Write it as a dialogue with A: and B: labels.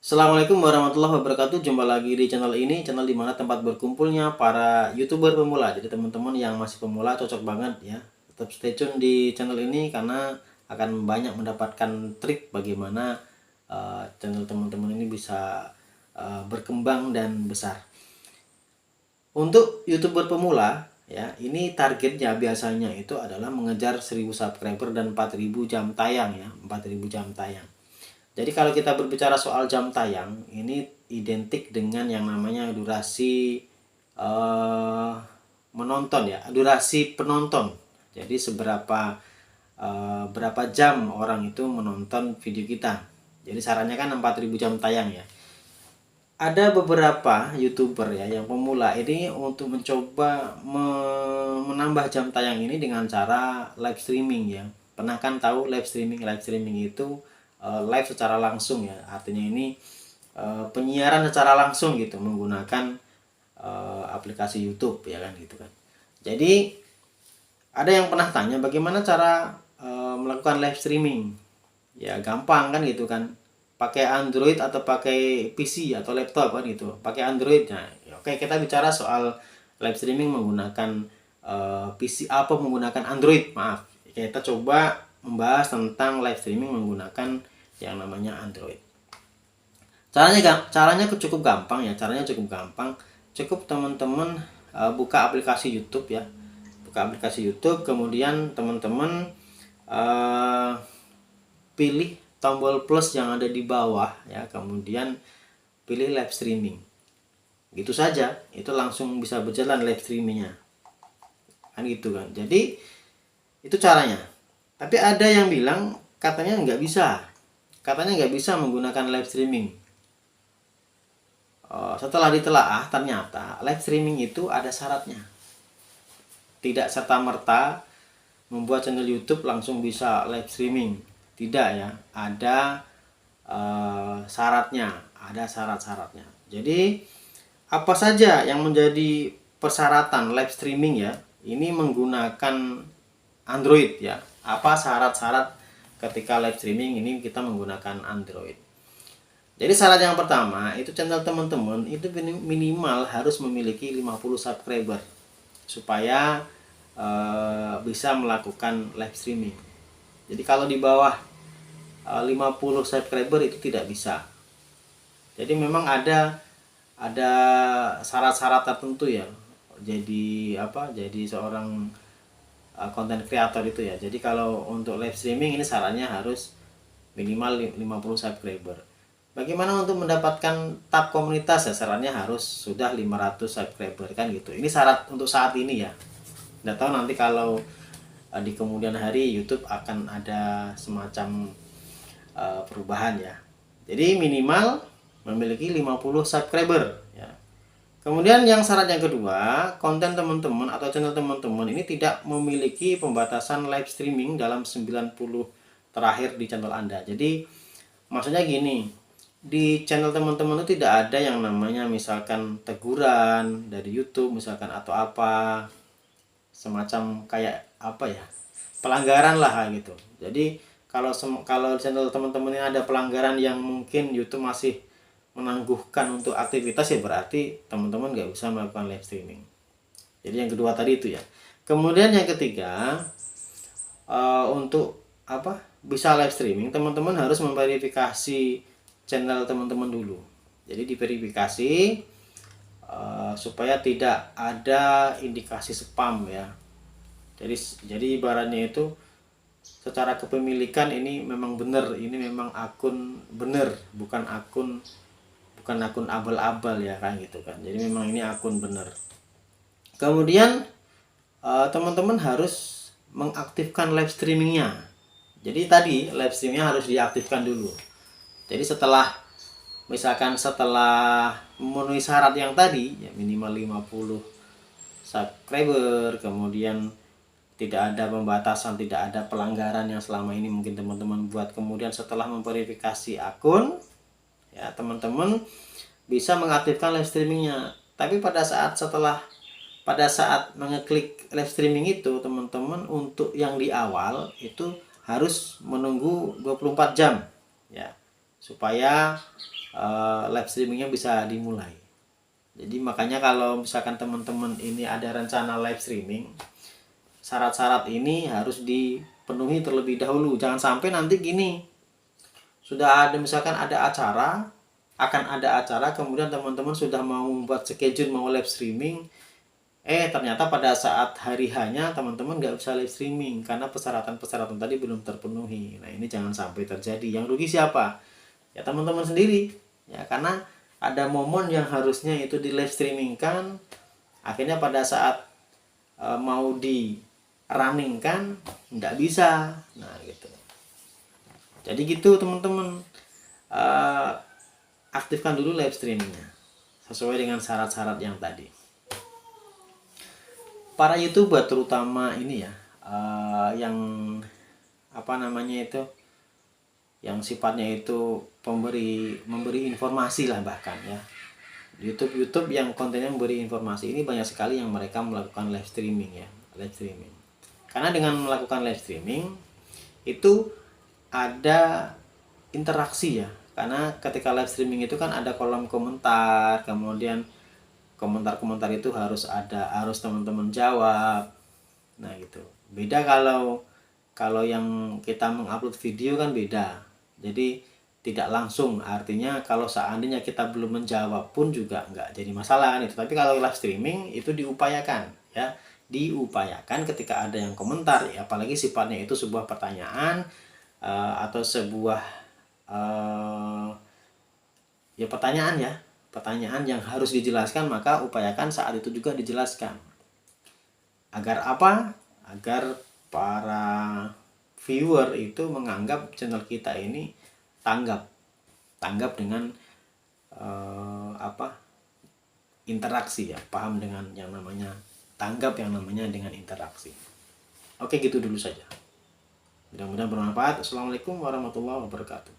A: Assalamualaikum warahmatullahi wabarakatuh. Jumpa lagi di channel ini, channel dimana tempat berkumpulnya para YouTuber pemula. Jadi teman-teman yang masih pemula cocok banget ya. Tetap stay tune di channel ini karena akan banyak mendapatkan trik bagaimana channel teman-teman ini bisa berkembang dan besar. Untuk YouTuber pemula ya, ini targetnya biasanya itu adalah mengejar 1000 subscriber dan 4000 jam tayang ya, 4000 jam tayang. Jadi kalau kita berbicara soal jam tayang, ini identik dengan yang namanya durasi menonton ya, durasi penonton. Jadi berapa jam orang itu menonton video kita. Jadi sarannya kan 4000 jam tayang ya. Ada beberapa YouTuber ya yang pemula ini untuk mencoba menambah jam tayang ini dengan cara live streaming ya. Pernah kan tahu live streaming? Live streaming itu live secara langsung ya. Artinya ini penyiaran secara langsung gitu menggunakan aplikasi YouTube ya kan gitu kan. Jadi ada yang pernah tanya bagaimana cara melakukan live streaming? Ya gampang kan gitu kan. Pakai Android atau pakai PC atau laptop kan gitu. Pakai Android. Nah, oke, kita bicara soal live streaming menggunakan PC apa menggunakan Android. Maaf. Kita coba membahas tentang live streaming menggunakan yang namanya Android. Caranya cukup gampang ya. Caranya cukup gampang. Cukup teman-teman buka aplikasi YouTube ya. Buka aplikasi YouTube, kemudian teman-teman pilih tombol plus yang ada di bawah ya, kemudian pilih live streaming. Gitu saja, itu langsung bisa berjalan live streamingnya. Kan gitu kan. Jadi itu caranya. Tapi ada yang bilang katanya nggak bisa. Katanya nggak bisa menggunakan live streaming. Setelah ditelaah ternyata live streaming itu ada syaratnya. Tidak serta-merta membuat channel YouTube langsung bisa live streaming. Tidak ya, ada syaratnya, ada syarat-syaratnya. Jadi apa saja yang menjadi persyaratan live streaming ya? Ini menggunakan Android ya. Apa syarat-syarat ketika live streaming ini kita menggunakan Android? Jadi syarat yang pertama itu channel teman-teman itu minimal harus memiliki 50 subscriber supaya bisa melakukan live streaming. Jadi kalau di bawah 50 subscriber itu tidak bisa. Jadi memang ada syarat-syarat tertentu ya. Jadi apa? Jadi seorang konten kreator itu ya. Jadi kalau untuk live streaming ini syaratnya harus minimal 50 subscriber. Bagaimana untuk mendapatkan tab komunitas ya? Syaratnya harus sudah 500 subscriber kan gitu. Ini syarat untuk saat ini ya. Nggak tahu nanti kalau di kemudian hari YouTube akan ada semacam perubahan ya. Jadi minimal memiliki 50 subscriber ya. Kemudian yang syarat yang kedua, konten teman-teman atau channel teman-teman ini tidak memiliki pembatasan live streaming dalam 90 terakhir di channel Anda. Jadi maksudnya gini, di channel teman-teman itu tidak ada yang namanya misalkan teguran dari YouTube misalkan atau apa semacam kayak apa ya, pelanggaran lah gitu. Jadi kalau channel teman-teman ini ada pelanggaran yang mungkin YouTube masih menangguhkan untuk aktivitas ya berarti teman-teman nggak bisa melakukan live streaming. Jadi yang kedua tadi itu ya. Kemudian yang ketiga untuk apa bisa live streaming teman-teman harus memverifikasi channel teman-teman dulu. Jadi diverifikasi supaya tidak ada indikasi spam ya. Jadi ibaratnya itu secara kepemilikan ini memang benar, ini memang akun benar, bukan akun abal-abal ya kan gitu kan. Jadi memang ini akun benar. Kemudian teman-teman harus mengaktifkan live streamingnya. Jadi tadi live streamingnya harus diaktifkan dulu. Jadi misalkan setelah memenuhi syarat yang tadi ya minimal 50 subscriber, kemudian tidak ada pembatasan, tidak ada pelanggaran yang selama ini mungkin teman-teman buat, kemudian setelah memverifikasi akun ya teman-teman bisa mengaktifkan live streamingnya. Tapi pada saat mengeklik live streaming itu teman-teman untuk yang di awal itu harus menunggu 24 jam ya supaya live streamingnya bisa dimulai. Jadi makanya kalau misalkan teman-teman ini ada rencana live streaming, syarat-syarat ini harus dipenuhi terlebih dahulu. Jangan sampai nanti gini, sudah ada misalkan ada acara, akan ada acara, kemudian teman-teman sudah mau membuat schedule mau live streaming, ternyata pada saat hari hanya teman-teman nggak bisa live streaming karena persyaratan-persyaratan tadi belum terpenuhi. Nah ini jangan sampai terjadi. Yang rugi siapa? Ya teman-teman sendiri. Ya karena ada momen yang harusnya itu di live streaming kan, akhirnya pada saat mau di running kan nggak bisa. Nah gitu. Jadi gitu teman-teman, aktifkan dulu live streamingnya sesuai dengan syarat-syarat yang tadi. Para YouTuber terutama ini ya, yang apa namanya itu, yang sifatnya itu memberi informasi lah, bahkan ya YouTube yang kontennya memberi informasi ini banyak sekali yang mereka melakukan live streaming ya, live streaming. Karena dengan melakukan live streaming itu ada interaksi ya, karena ketika live streaming itu kan ada kolom komentar, kemudian komentar-komentar itu harus teman-teman jawab. Nah gitu. Beda kalau yang kita mengupload video kan beda. Jadi tidak langsung, artinya kalau seandainya kita belum menjawab pun juga nggak jadi masalah kan itu. Tapi kalau live streaming itu diupayakan ya, diupayakan ketika ada yang komentar ya, apalagi sifatnya itu sebuah pertanyaan atau sebuah ya pertanyaan yang harus dijelaskan, maka upayakan saat itu juga dijelaskan. Agar apa? Agar para viewer itu menganggap channel kita ini tanggap dengan interaksi ya, paham dengan yang namanya tanggap, yang namanya dengan interaksi. Oke, gitu dulu saja. Mudah-mudahan bermanfaat. Assalamualaikum warahmatullahi wabarakatuh.